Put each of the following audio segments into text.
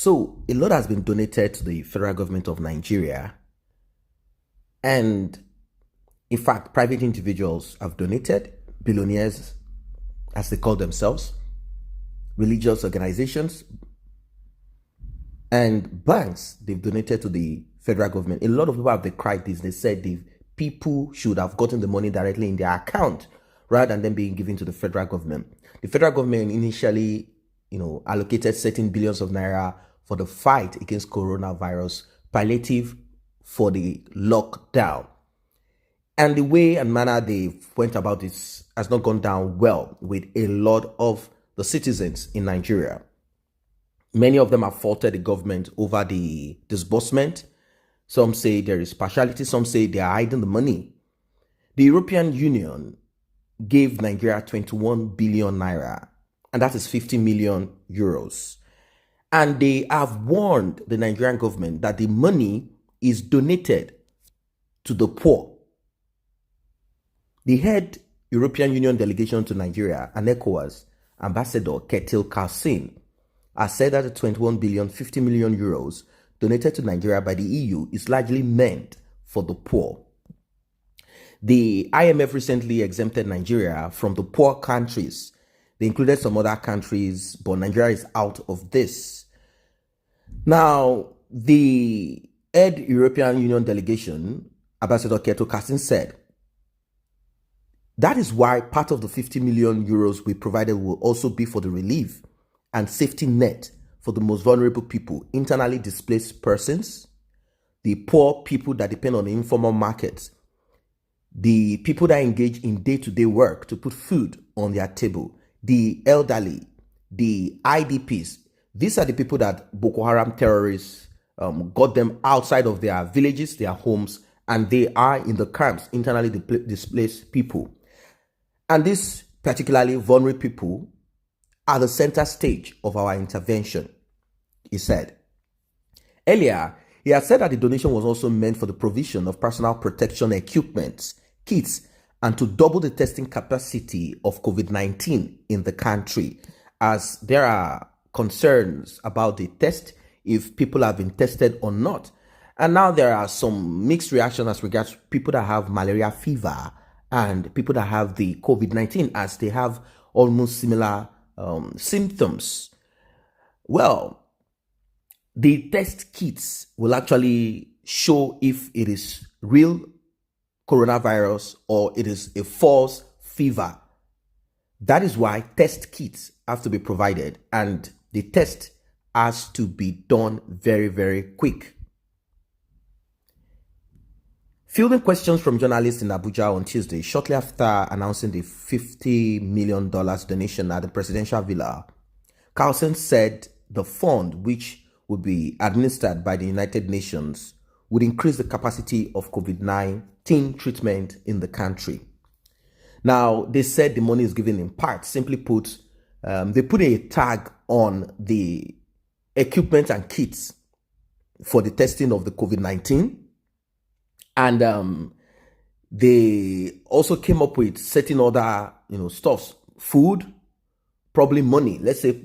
So a lot has been donated to the federal government of Nigeria. And in fact, private individuals have donated, billionaires, as they call themselves, religious organizations, and banks, they've donated to the federal government. A lot of people have cried this. They said the people should have gotten the money directly in their account rather than them being given to the federal government. The federal government initially, allocated certain billions of naira for the fight against coronavirus, palliative for the lockdown. And the way and manner they went about this has not gone down well with a lot of the citizens in Nigeria. Many of them have faulted the government over the disbursement. Some say there is partiality. Some say they are hiding the money. The European Union gave Nigeria 21 billion naira, and that is 50 million euros. And they have warned the Nigerian government that the money is donated to the poor. The head European Union delegation to Nigeria, and ECOWAS Ambassador Ketil Kalsin, has said that the 21 billion, 50 million euros donated to Nigeria by the EU is largely meant for the poor. The IMF recently exempted Nigeria from the poor countries. They included some other countries, but Nigeria is out of this. Now, the head European Union delegation, Ambassador Ketil Kalsin, said, that is why part of the 50 million euros we provided will also be for the relief and safety net for the most vulnerable people, internally displaced persons, the poor people that depend on the informal markets, the people that engage in day-to-day work to put food on their table, the elderly, the IDPs. These are the people that Boko Haram terrorists got them outside of their villages, their homes, and they are in the camps, internally displaced people. And these particularly vulnerable people are the center stage of our intervention, he said. Earlier, he had said that the donation was also meant for the provision of personal protection equipment, kits, and to double the testing capacity of COVID-19 in the country, as there are concerns about the test, if people have been tested or not. And now there are some mixed reactions as regards people that have malaria fever and people that have the COVID-19, as they have almost similar symptoms. Well, the test kits will actually show if it is real coronavirus or it is a false fever. That is why test kits have to be provided, and the test has to be done very, very quick. Fielding questions from journalists in Abuja on Tuesday, shortly after announcing the $50 million donation at the presidential villa, Carlson said the fund, which would be administered by the United Nations, would increase the capacity of COVID-19 treatment in the country. Now, they said the money is given in part. Simply put, they put a tag on the equipment and kits for the testing of the COVID-19. And they also came up with certain other, stuffs, food, probably money, let's say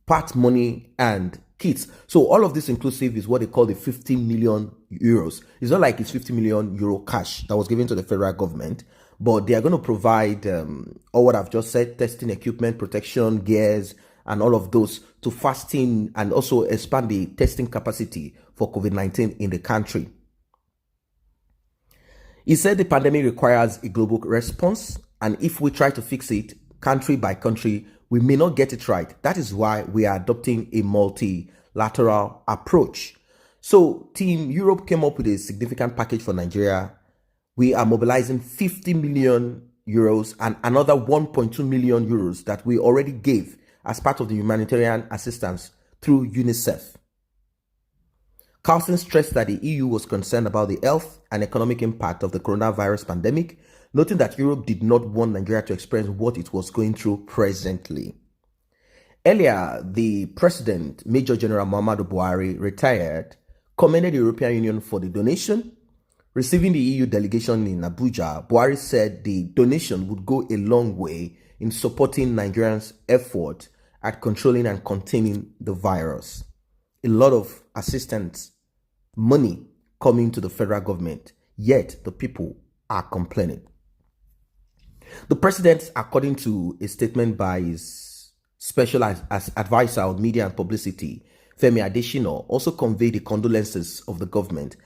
part money and kits. So all of this inclusive is what they call the 50 million euros. It's not like it's 50 million euro cash that was given to the federal government, but they are going to provide all what I've just said, testing equipment, protection, gears, and all of those to fasting and also expand the testing capacity for COVID-19 in the country. He said the pandemic requires a global response, and if we try to fix it country by country, we may not get it right. That is why we are adopting a multilateral approach. So Team Europe came up with a significant package for Nigeria. We are mobilizing 50 million euros and another 1.2 million euros that we already gave as part of the humanitarian assistance through UNICEF. Carlson stressed that the EU was concerned about the health and economic impact of the coronavirus pandemic, noting that Europe did not want Nigeria to experience what it was going through presently. Earlier, the President, Major General Muhammadu Buhari, retired, commended the European Union for the donation. Receiving the EU delegation in Abuja, Buhari said the donation would go a long way in supporting Nigerians' effort at controlling and containing the virus. a lot of assistance money coming to the federal government, yet the people are complaining. The president, according to a statement by his special advisor on media and publicity, Femi Adesina, also conveyed the condolences of the government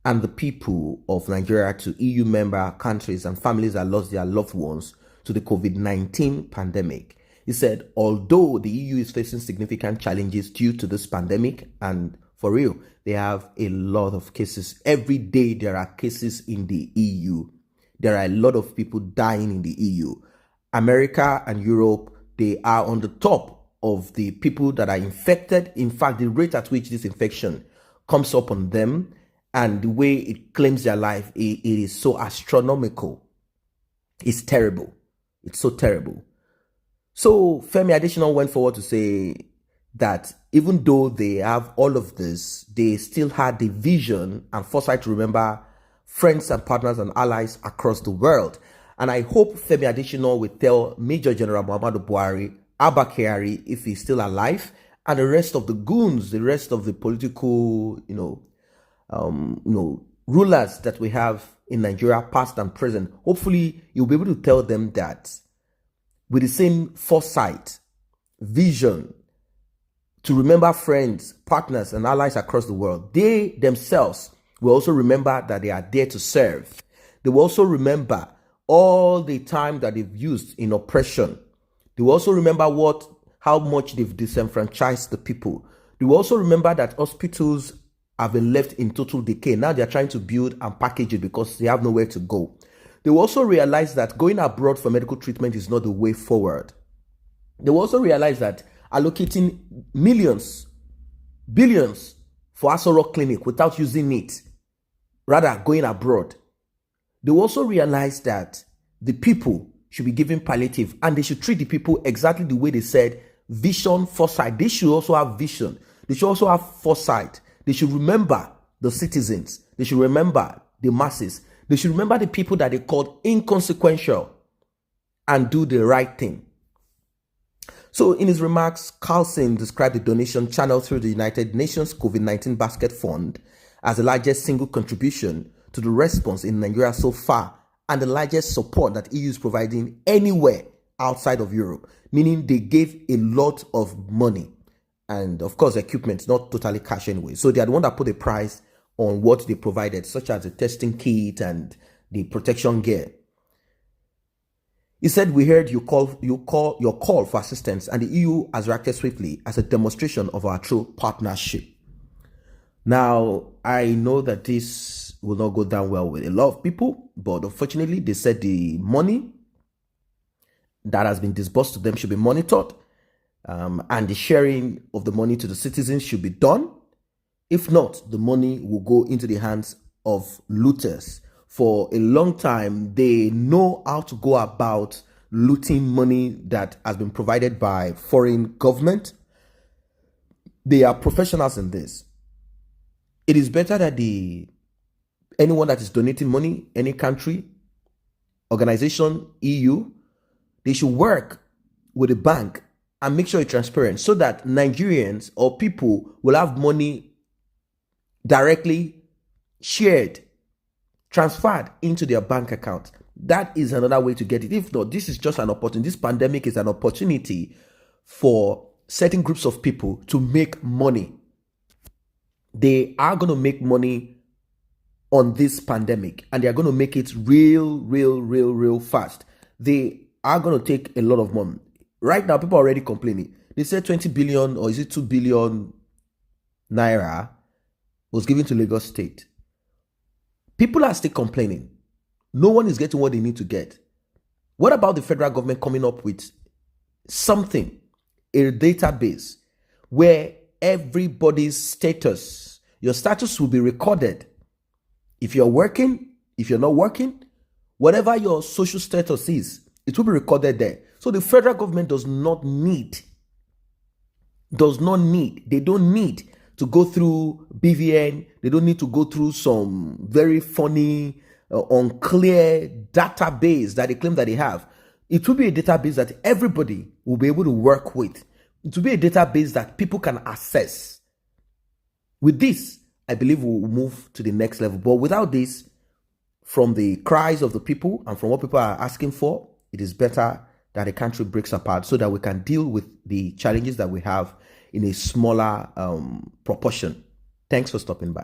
and the people of Nigeria to EU member countries and families that lost their loved ones to the COVID-19 pandemic. He said, although the EU is facing significant challenges due to this pandemic, and for real, they have a lot of cases. Every day there are cases in the EU. There are a lot of people dying in the EU. America and Europe, they are on the top of the people that are infected. In fact, the rate at which this infection comes up on them and the way it claims their life, it is so astronomical. It's terrible. It's so terrible. So Femi Adesina went forward to say that even though they have all of this, they still had the vision and foresight to remember friends and partners and allies across the world. And I hope Femi Adesina will tell Major General Muhammadu Buhari, Abba Kyari, if he's still alive, and the rest of the goons, the rest of the political, rulers that we have in Nigeria, past and present. Hopefully, you'll be able to tell them that with the same foresight, vision, to remember friends, partners, and allies across the world, they themselves will also remember that they are there to serve. They will also remember all the time that they've used in oppression. They will also remember how much they've disenfranchised the people. They will also remember that hospitals have been left in total decay. Now they're trying to build and package it because they have nowhere to go. They will also realize that going abroad for medical treatment is not the way forward. They will also realize that allocating millions, billions for Aso Rock Clinic without using it, rather going abroad. They will also realize that the people should be given palliative and they should treat the people exactly the way they said, vision, foresight. They should also have vision. They should also have foresight. They should remember the citizens. They should remember the masses. They should remember the people that they called inconsequential and do the right thing. So in his remarks, Carlson described the donation channeled through the United Nations COVID-19 Basket Fund as the largest single contribution to the response in Nigeria so far and the largest support that EU is providing anywhere outside of Europe, meaning they gave a lot of money and, of course, equipment, not totally cash anyway. So they are the one that put a price on what they provided, such as the testing kit and the protection gear. He said, we heard your call for assistance, and the EU has reacted swiftly as a demonstration of our true partnership. Now, I know that this will not go down well with a lot of people, but unfortunately, they said the money that has been disbursed to them should be monitored, and the sharing of the money to the citizens should be done. If not, the money will go into the hands of looters. For a long time, they know how to go about looting money that has been provided by foreign government. They are professionals in this. It is better that anyone that is donating money, any country, organization, EU, they should work with the bank and make sure it's transparent so that Nigerians or people will have money directly shared, transferred into their bank account. That is another way to get it. If not, this is just an opportunity. This pandemic is an opportunity for certain groups of people to make money. They are going to make money on this pandemic, and they are going to make it real fast. They are going to take a lot of money. Right now, people are already complaining. They said 20 billion, or is it 2 billion Naira was given to Lagos State. People are still complaining. No one is getting what they need to get. What about the federal government coming up with something, a database, where everybody's status, your status will be recorded. If you're working, if you're not working, whatever your social status is, it will be recorded there. So the federal government they don't need to go through BVN. They don't need to go through some very funny, unclear database that they claim that they have. It will be a database that everybody will be able to work with. It will be a database that people can access. With this, I believe we'll move to the next level. But without this, from the cries of the people and from what people are asking for, it is better that the country breaks apart so that we can deal with the challenges that we have in a smaller proportion. Thanks for stopping by.